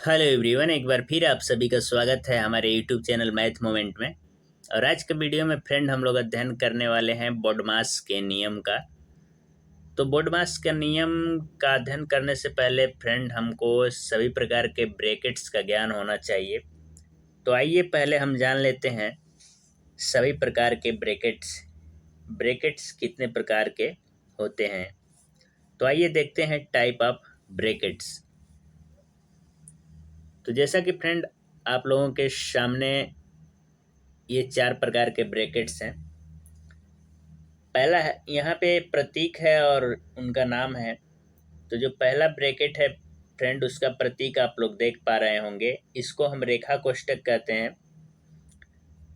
Hello everyone, एक बार फिर आप सभी का स्वागत है हमारे यूट्यूब चैनल मैथ मोमेंट में। और आज के वीडियो में फ्रेंड हम लोग अध्ययन करने वाले हैं बोडमास के नियम का। तो बोडमास के नियम का अध्ययन करने से पहले फ्रेंड हमको सभी प्रकार के ब्रैकेट्स का ज्ञान होना चाहिए। तो आइए पहले हम जान लेते हैं सभी प्रकार के ब्रैकेट्स ब्रैकेट्स कितने प्रकार के होते हैं। तो आइए देखते हैं टाइप ऑफ ब्रैकेट्स। तो जैसा कि फ्रेंड आप लोगों के सामने ये 4 प्रकार के ब्रैकेट्स हैं। पहला है, यहाँ पे प्रतीक है और उनका नाम है। तो जो पहला ब्रैकेट है फ्रेंड, उसका प्रतीक आप लोग देख पा रहे होंगे, इसको हम रेखा कोष्ठक कहते हैं।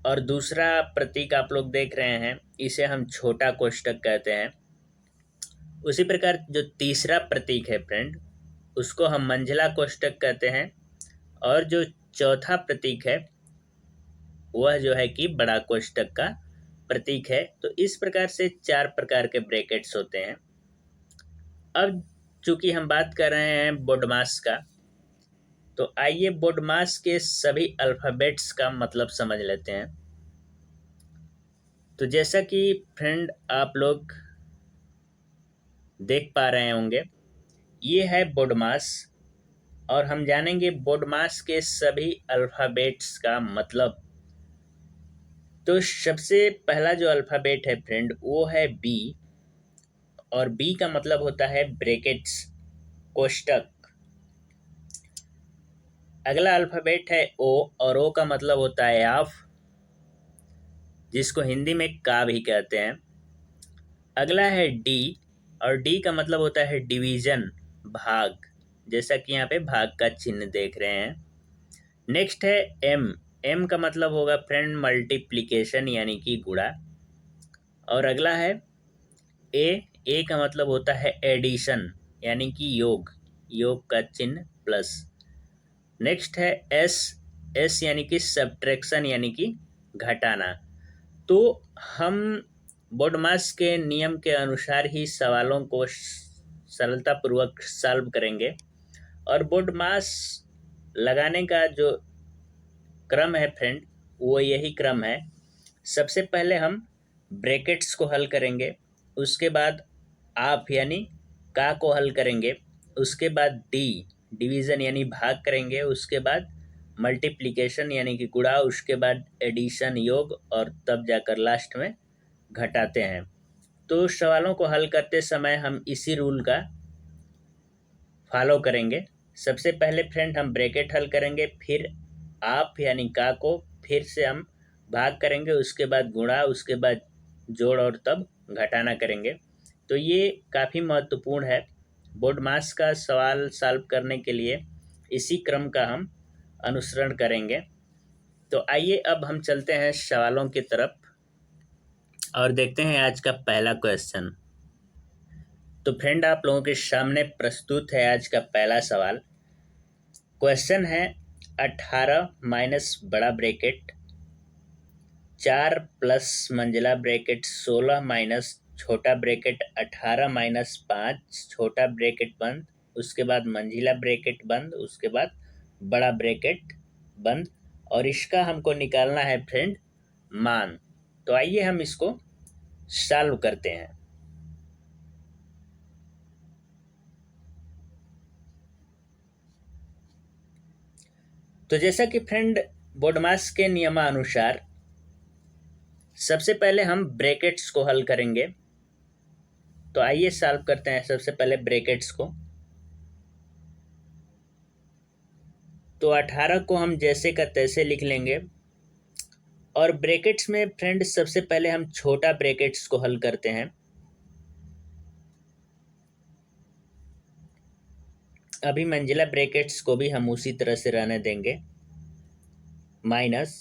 और दूसरा प्रतीक आप लोग देख रहे हैं, इसे हम छोटा कोष्ठक कहते हैं। उसी प्रकार जो तीसरा प्रतीक है फ्रेंड, उसको हम मंझला कोष्ठक कहते हैं। और जो चौथा प्रतीक है वह जो है कि बड़ा कोष्ठक का प्रतीक है। तो इस प्रकार से 4 प्रकार के ब्रैकेट्स होते हैं। अब चूंकि हम बात कर रहे हैं बोडमास का, तो आइए बोडमास के सभी अल्फ़ाबेट्स का मतलब समझ लेते हैं। तो जैसा कि फ्रेंड आप लोग देख पा रहे होंगे, ये है बोडमास। और हम जानेंगे बोडमास के सभी अल्फ़ाबेट्स का मतलब। तो सबसे पहला जो अल्फ़ाबेट है फ्रेंड, वो है बी। और बी का मतलब होता है ब्रैकेट्स, कोष्ठक। अगला अल्फ़ाबेट है ओ, और ओ का मतलब होता है ऑफ, जिसको हिंदी में का भी कहते हैं। अगला है डी, और डी का मतलब होता है डिवीज़न, भाग, जैसा कि यहाँ पे भाग का चिन्ह देख रहे हैं। नेक्स्ट है एम। एम का मतलब होगा फ्रेंड मल्टीप्लिकेशन यानी कि गुणा। और अगला है ए। ए का मतलब होता है एडिशन यानी कि योग, योग का चिन्ह प्लस। नेक्स्ट है एस। एस यानी कि सब्ट्रैक्शन यानी कि घटाना। तो हम बोडमास के नियम के अनुसार ही सवालों को सरलतापूर्वक सॉल्व करेंगे। और बोडमास लगाने का जो क्रम है फ्रेंड, वो यही क्रम है। सबसे पहले हम ब्रैकेट्स को हल करेंगे, उसके बाद आप यानी का को हल करेंगे, उसके बाद डी डिवीज़न यानी भाग करेंगे, उसके बाद मल्टीप्लिकेशन यानी कि गुणा, उसके बाद एडिशन योग, और तब जाकर लास्ट में घटाते हैं। तो सवालों को हल करते समय हम इसी रूल का फॉलो करेंगे। सबसे पहले फ्रेंड हम ब्रैकेट हल करेंगे, फिर आप यानी का को फिर से हम भाग करेंगे, उसके बाद गुणा, उसके बाद जोड़, और तब घटाना करेंगे। तो ये काफ़ी महत्वपूर्ण है। बोडमास का सवाल सॉल्व करने के लिए इसी क्रम का हम अनुसरण करेंगे। तो आइए अब हम चलते हैं सवालों की तरफ और देखते हैं आज का पहला क्वेश्चन। तो फ्रेंड आप लोगों के सामने प्रस्तुत है आज का पहला सवाल। क्वेश्चन है 18 माइनस बड़ा ब्रैकेट 4 प्लस मंझला ब्रैकेट 16 माइनस छोटा ब्रैकेट 18 माइनस 5 छोटा ब्रैकेट बंद, उसके बाद मंझला ब्रैकेट बंद, उसके बाद बड़ा ब्रैकेट बंद। और इसका हमको निकालना है फ्रेंड मान। तो आइए हम इसको सॉल्व करते हैं। तो जैसा कि फ्रेंड बोडमास के नियमानुसार सबसे पहले हम ब्रैकेट्स को हल करेंगे। तो आइए सॉल्व करते हैं सबसे पहले ब्रैकेट्स को। तो 18 को हम जैसे का तैसे लिख लेंगे। और ब्रैकेट्स में फ्रेंड सबसे पहले हम छोटा ब्रैकेट्स को हल करते हैं। अभी मंजिला ब्रैकेट्स को भी हम उसी तरह से रहने देंगे, माइनस।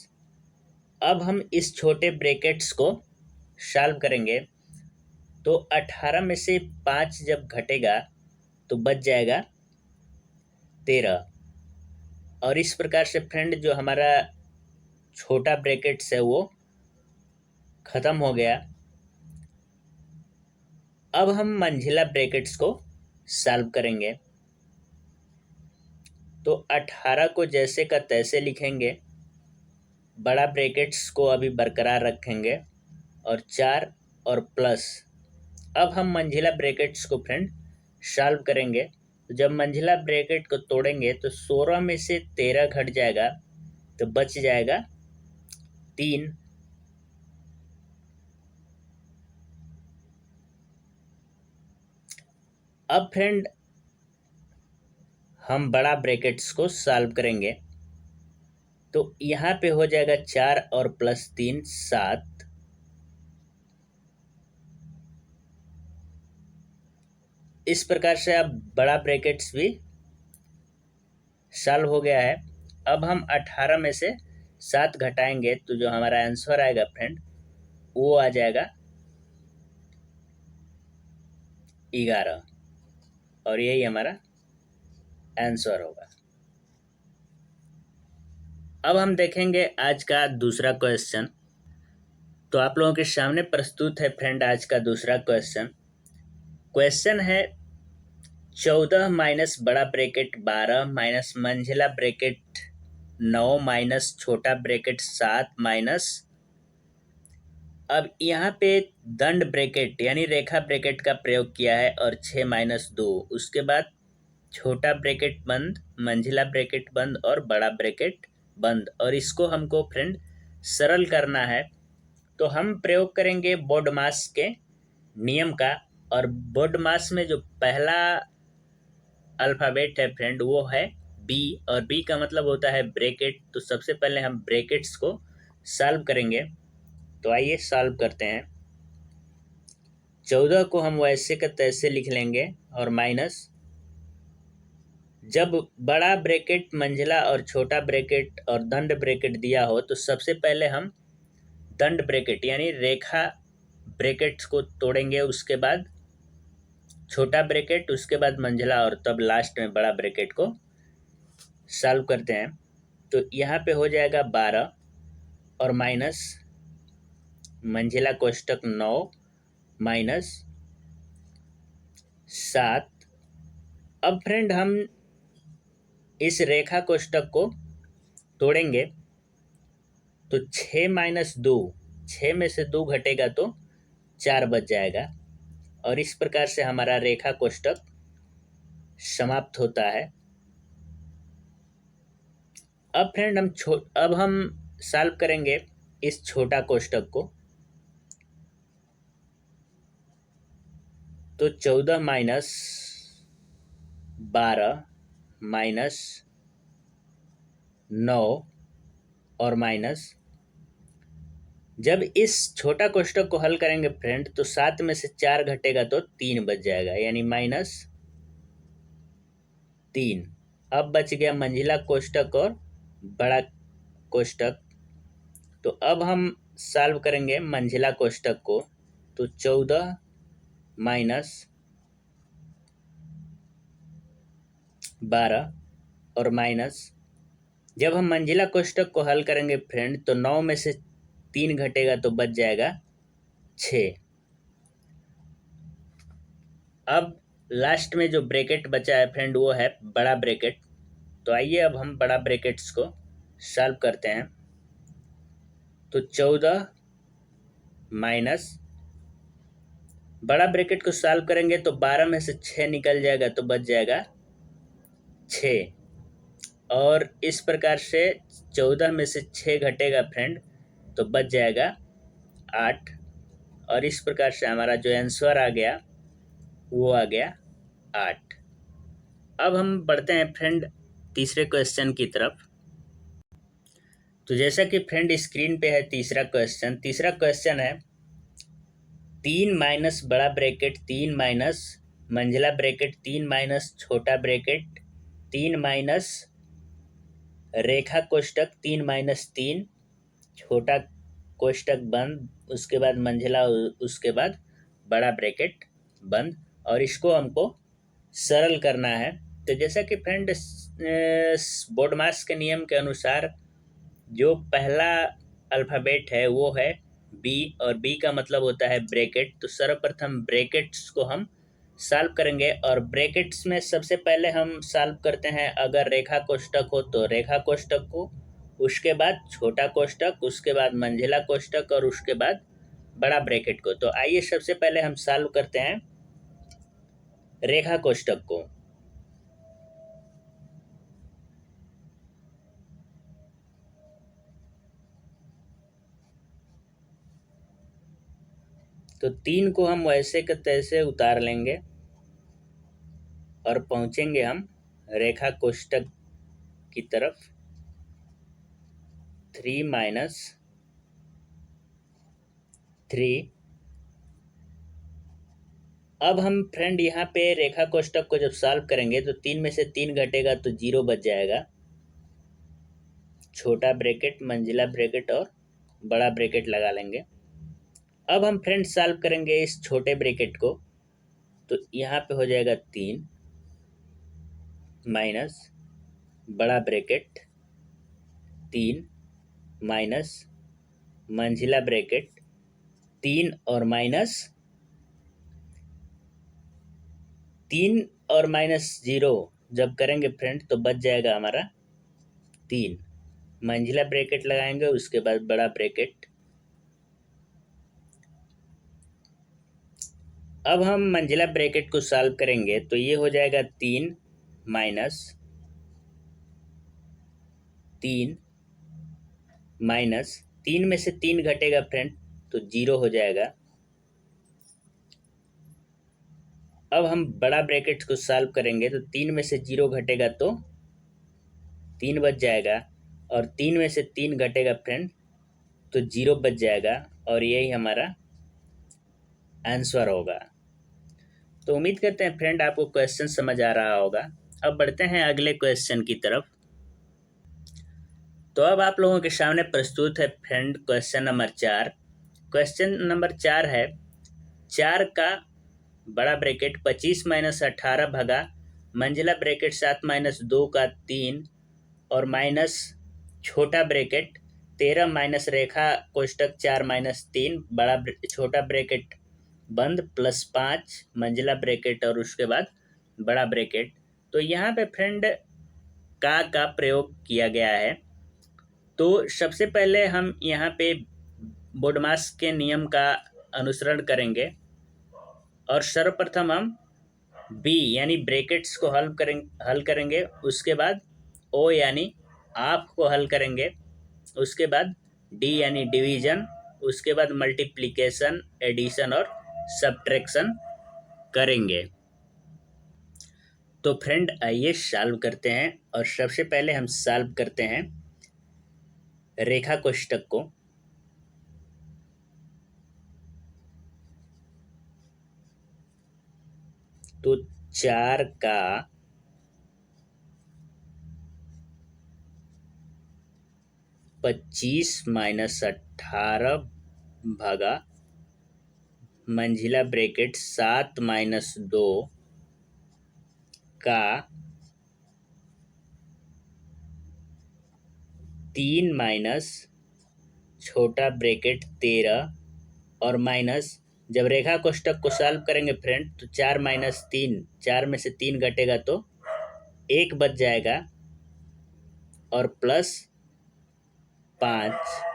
अब हम इस छोटे ब्रैकेट्स को सॉल्व करेंगे। तो 18 में से 5 जब घटेगा तो बच जाएगा 13। और इस प्रकार से फ्रेंड जो हमारा छोटा ब्रैकेट्स है वो ख़त्म हो गया। अब हम मंझला ब्रैकेट्स को सॉल्व करेंगे। तो 18 को जैसे का तैसे लिखेंगे, बड़ा ब्रैकेट्स को अभी बरकरार रखेंगे और 4 और प्लस। अब हम मंझिला ब्रैकेट्स को फ्रेंड सॉल्व करेंगे। तो जब मंझिला ब्रैकेट को तोड़ेंगे तो 16 में से 13 घट जाएगा तो बच जाएगा 3। अब फ्रेंड हम बड़ा ब्रैकेट्स को सॉल्व करेंगे तो यहाँ पे हो जाएगा 4 और प्लस 3 7। इस प्रकार से अब बड़ा ब्रैकेट्स भी सॉल्व हो गया है। अब हम 18 में से 7 घटाएंगे तो जो हमारा आंसर आएगा फ्रेंड वो आ जाएगा 11 और यही हमारा आंसर होगा। अब हम देखेंगे आज का दूसरा क्वेश्चन। तो आप लोगों के सामने प्रस्तुत है फ्रेंड आज का दूसरा क्वेश्चन। क्वेश्चन है 14 माइनस बड़ा ब्रैकेट 12 माइनस मंझिला ब्रैकेट 9 माइनस छोटा ब्रैकेट 7 माइनस। अब यहाँ पे दंड ब्रैकेट यानी रेखा ब्रैकेट का प्रयोग किया है और 6 माइनस 2, उसके बाद छोटा ब्रैकेट बंद, मंझिला ब्रैकेट बंद और बड़ा ब्रैकेट बंद। और इसको हमको फ्रेंड सरल करना है तो हम प्रयोग करेंगे बोडमास के नियम का। और बोडमास में जो पहला अल्फ़ाबेट है फ्रेंड वो है बी और बी का मतलब होता है ब्रैकेट। तो सबसे पहले हम ब्रैकेट्स को सॉल्व करेंगे। तो आइए सॉल्व करते हैं। 14 को हम वैसे का तैसे लिख लेंगे और माइनस, जब बड़ा ब्रैकेट मंझिला और छोटा ब्रैकेट और दंड ब्रैकेट दिया हो तो सबसे पहले हम दंड ब्रैकेट यानी रेखा ब्रैकेट्स को तोड़ेंगे, उसके बाद छोटा ब्रैकेट, उसके बाद मंझिला और तब लास्ट में बड़ा ब्रैकेट को सॉल्व करते हैं। तो यहाँ पे हो जाएगा 12 और माइनस मंझिला कोष्टक 9 माइनस 7। अब फ्रेंड हम इस रेखा कोष्टक को तोड़ेंगे तो 6 माइनस 2, 6 में से 2 घटेगा तो 4 बच जाएगा और इस प्रकार से हमारा रेखा कोष्टक समाप्त होता है। अब फ्रेंड अब हम सॉल्व करेंगे इस छोटा कोष्टक को। तो 14 माइनस 12 माइनस 9 और माइनस, जब इस छोटा कोष्टक को हल करेंगे फ्रेंड तो 7 में से 4 घटेगा तो 3 बच जाएगा यानी माइनस 3। अब बच गया मंझिला कोष्टक और बड़ा कोष्टक। तो अब हम सॉल्व करेंगे मंझिला कोष्टक को। तो 14 माइनस 12 और माइनस, जब हम मंझिला कोष्टक को हल करेंगे फ्रेंड तो 9 में से 3 घटेगा तो बच जाएगा 6। अब लास्ट में जो ब्रैकेट बचा है फ्रेंड वो है बड़ा ब्रैकेट। तो आइए अब हम बड़ा ब्रैकेट्स को सॉल्व करते हैं। तो 14 माइनस बड़ा ब्रैकेट को सॉल्व करेंगे तो 12 में से 6 निकल जाएगा तो बच जाएगा 6 और इस प्रकार से 14 में से 6 घटेगा फ्रेंड तो बच जाएगा 8 और इस प्रकार से हमारा जो आंसर आ गया वो आ गया 8। अब हम बढ़ते हैं फ्रेंड तीसरे क्वेश्चन की तरफ। तो जैसा कि फ्रेंड स्क्रीन पे है तीसरा क्वेश्चन है 3 माइनस बड़ा ब्रैकेट 3 माइनस मंझिला ब्रैकेट 3 माइनस छोटा ब्रैकेट 3 माइनस रेखा कोष्टक 3 माइनस 3 छोटा कोष्टक बंद, उसके बाद मंझिला, उसके बाद बड़ा ब्रैकेट बंद और इसको हमको सरल करना है। तो जैसा कि फ्रेंड बोडमास के नियम के अनुसार जो पहला अल्फ़ाबेट है वो है बी और बी का मतलब होता है ब्रैकेट। तो सर्वप्रथम ब्रैकेट्स को हम सॉल्व करेंगे। और ब्रैकेट्स में सबसे पहले हम सॉल्व करते हैं, अगर रेखा कोष्ठक हो तो रेखा कोष्ठक को, उसके बाद छोटा कोष्ठक, उसके बाद मंझला कोष्ठक और उसके बाद बड़ा ब्रैकेट को। तो आइए सबसे पहले हम सॉल्व करते हैं रेखा कोष्ठक को। तो 3 को हम वैसे के तैसे उतार लेंगे और पहुंचेंगे हम रेखा कोष्ठक की तरफ। 3 माइनस 3। अब हम फ्रेंड यहाँ पे रेखा कोष्ठक को जब सॉल्व करेंगे तो 3 में से 3 घटेगा तो 0 बच जाएगा। छोटा ब्रैकेट, मंझला ब्रैकेट और बड़ा ब्रैकेट लगा लेंगे। अब हम फ्रेंड सॉल्व करेंगे इस छोटे ब्रैकेट को, तो यहाँ पे हो जाएगा 3 माइनस बड़ा ब्रैकेट 3 माइनस मंझला ब्रैकेट 3 और माइनस 3 और माइनस 0 जब करेंगे फ्रेंड तो बच जाएगा हमारा 3। मंझला ब्रैकेट लगाएंगे, उसके बाद बड़ा ब्रैकेट। अब हम मंझला ब्रैकेट को सॉल्व करेंगे तो ये हो जाएगा 3 माइनस 3 माइनस 3 में से 3 घटेगा फ्रेंड तो 0 हो जाएगा। अब हम बड़ा ब्रैकेट को सॉल्व करेंगे तो 3 में से 0 घटेगा तो 3 बच जाएगा, और 3 में से 3 घटेगा फ्रेंड तो 0 बच जाएगा, और यही हमारा आंसर होगा। तो उम्मीद करते हैं फ्रेंड आपको क्वेश्चन समझ आ रहा होगा। अब बढ़ते हैं अगले क्वेश्चन की तरफ। तो अब आप लोगों के सामने प्रस्तुत है friend question number 4। Question number 4 है, 4 का बड़ा ब्रैकेट 25 माइनस 18 भगा मंझला ब्रैकेट 7 माइनस 2 का 3 और माइनस छोटा ब्रैकेट 13 माइनस रेखा कोष्ठक 4 माइनस 3 बड़ा छोटा ब्रैकेट बंद प्लस 5 मंझला ब्रैकेट और उसके बाद बड़ा ब्रैकेट। तो यहाँ पे फ्रेंड का प्रयोग किया गया है। तो सबसे पहले हम यहाँ पे बोडमास के नियम का अनुसरण करेंगे और सर्वप्रथम हम बी यानी ब्रैकेट्स को हल करेंगे, उसके बाद ओ यानी आप को हल करेंगे, उसके बाद डी यानी डिवीजन, उसके बाद मल्टीप्लिकेशन, एडिशन और सब्ट्रैक्शन करेंगे। तो फ्रेंड आइए सॉल्व करते हैं, और सबसे पहले हम सॉल्व करते हैं रेखा कोष्ठक को। तो 4 का 25 माइनस 18 भागा मंझला ब्रैकेट 7 माइनस 2 का 3 माइनस छोटा ब्रैकेट 13 और माइनस, जब रेखा कोष्ठक को सॉल्व करेंगे फ्रेंड तो 4 माइनस 3, 4 में से 3 घटेगा तो 1 बच जाएगा, और प्लस 5।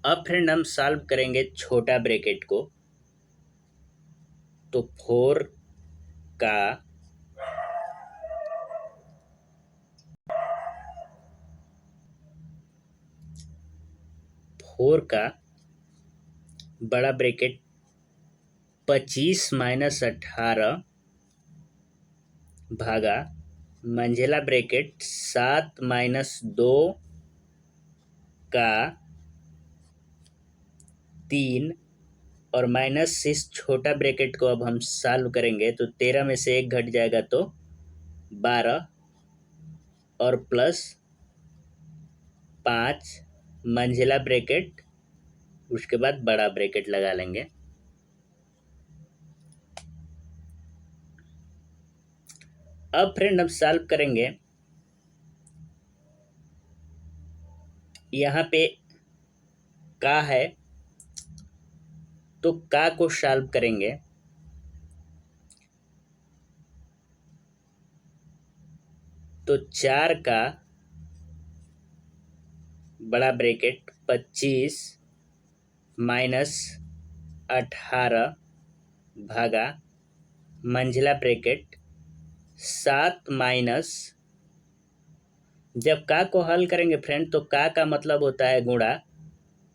अब फ्रेंड हम सॉल्व करेंगे छोटा ब्रैकेट को। तो 4 का 4 का बड़ा ब्रैकेट 25 माइनस 18 भागा मंझला ब्रैकेट 7 माइनस 2 का 3 और माइनस इस छोटा ब्रैकेट को अब हम सॉल्व करेंगे तो 13 में से 1 घट जाएगा तो 12 और प्लस 5 मंझला ब्रैकेट, उसके बाद बड़ा ब्रैकेट लगा लेंगे। अब फ्रेंड हम सॉल्व करेंगे, यहाँ पे का है तो का को सॉल्व करेंगे तो 4 का बड़ा ब्रैकेट 25 माइनस 18 भागा मंझला ब्रैकेट 7 माइनस, जब का को हल करेंगे फ्रेंड तो का मतलब होता है गुणा,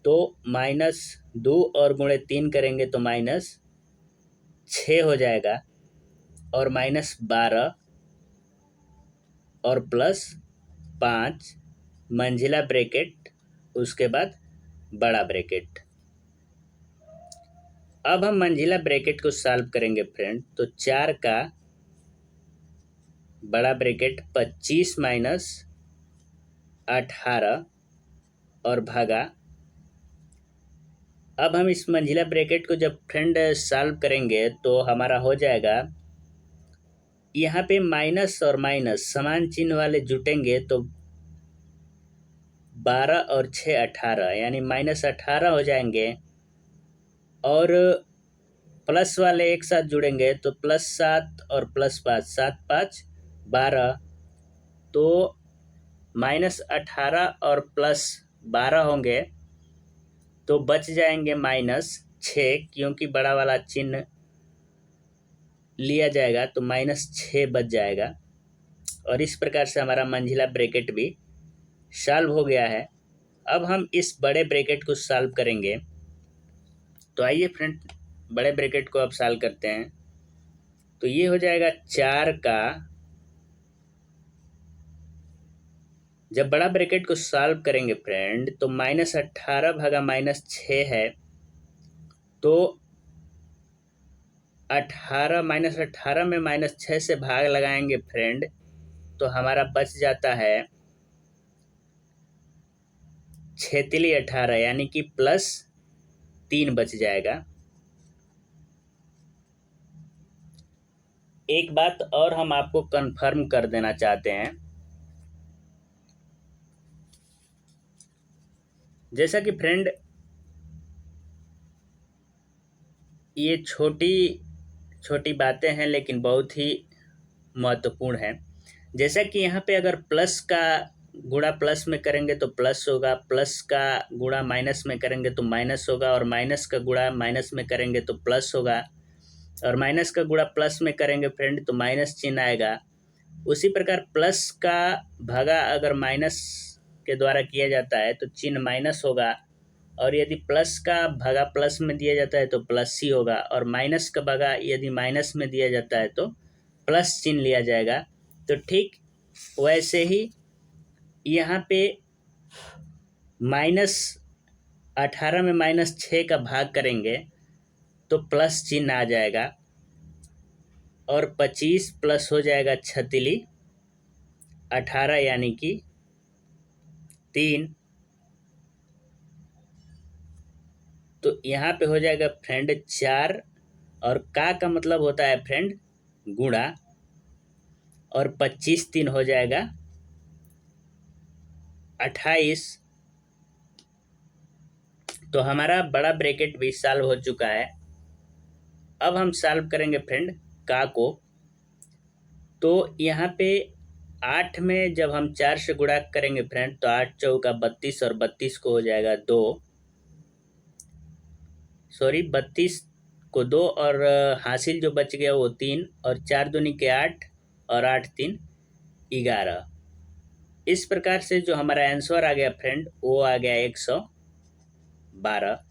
तो -2 और गुणे 3 करेंगे तो -6 हो जाएगा, और -12 और +5 मंझिला ब्रैकेट, उसके बाद बड़ा ब्रैकेट। अब हम मंझिला ब्रैकेट को सॉल्व करेंगे फ्रेंड, तो 4 का बड़ा ब्रैकेट 25 माइनस 18 और भागा, अब हम इस मंझिला ब्रैकेट को जब फ्रेंड सॉल्व करेंगे तो हमारा हो जाएगा, यहाँ पे माइनस और माइनस समान चिन्ह वाले जुटेंगे तो 12 और 6 18, यानी -18 हो जाएंगे, और प्लस वाले एक साथ जुड़ेंगे तो +7 और +5 7 5 12, तो -18 और +12 होंगे तो बच जाएंगे -6, क्योंकि बड़ा वाला चिन्ह लिया जाएगा तो -6 बच जाएगा। और इस प्रकार से हमारा मंझिला ब्रैकेट भी सॉल्व हो गया है। अब हम इस बड़े ब्रैकेट को सॉल्व करेंगे, तो आइए फ्रेंड बड़े ब्रैकेट को अब सॉल्व करते हैं। तो ये हो जाएगा 4 का, जब बड़ा ब्रैकेट को सॉल्व करेंगे फ्रेंड तो -18 भागा -6 है, तो 18 -18 में -6 से भाग लगाएंगे फ्रेंड, तो हमारा बच जाता है 6 18, यानी कि +3 बच जाएगा। एक बात और हम आपको कंफर्म कर देना चाहते हैं, जैसा कि फ्रेंड ये छोटी छोटी बातें हैं लेकिन बहुत ही महत्वपूर्ण है। जैसा कि यहाँ पे अगर प्लस का गुणा प्लस में करेंगे तो प्लस होगा, प्लस का गुणा माइनस में करेंगे तो माइनस होगा, और माइनस का गुणा माइनस में करेंगे तो प्लस होगा, और माइनस का गुणा प्लस में करेंगे फ्रेंड तो माइनस चिन्ह आएगा। उसी प्रकार प्लस का भागा अगर माइनस के द्वारा किया जाता है तो चिन्ह माइनस होगा, और यदि प्लस का भागा प्लस में दिया जाता है तो प्लस ही होगा, और माइनस का भागा यदि माइनस में दिया जाता है तो प्लस चिन्ह लिया जाएगा। तो ठीक वैसे ही यहाँ पे -18 में -6 का भाग करेंगे तो प्लस चिन्ह आ जाएगा, और 25 प्लस हो जाएगा 36 18, यानी कि 3, तो यहाँ पे हो जाएगा फ्रेंड 4, और का मतलब होता है फ्रेंड गुणा, और 25 3 हो जाएगा 28। तो हमारा बड़ा ब्रैकेट भी सॉल्व हो चुका है। अब हम सॉल्व करेंगे फ्रेंड का को, तो यहाँ पे 8 में जब हम 4 से गुणा करेंगे फ्रेंड तो 8 चौका 32, और 32 को हो जाएगा 2, सॉरी 32 को 2, और हासिल जो बच गया वो 3, और 4 दूनी के 8, और 8 3 11। इस प्रकार से जो हमारा आंसर आ गया फ्रेंड वो आ गया 112।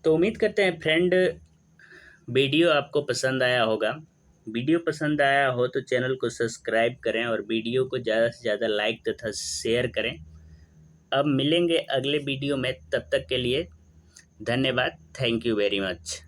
तो उम्मीद करते हैं फ्रेंड वीडियो आपको पसंद आया होगा। वीडियो पसंद आया हो तो चैनल को सब्सक्राइब करें, और वीडियो को ज़्यादा से ज़्यादा लाइक तथा शेयर करें। अब मिलेंगे अगले वीडियो में, तब तक के लिए धन्यवाद। Thank you very much.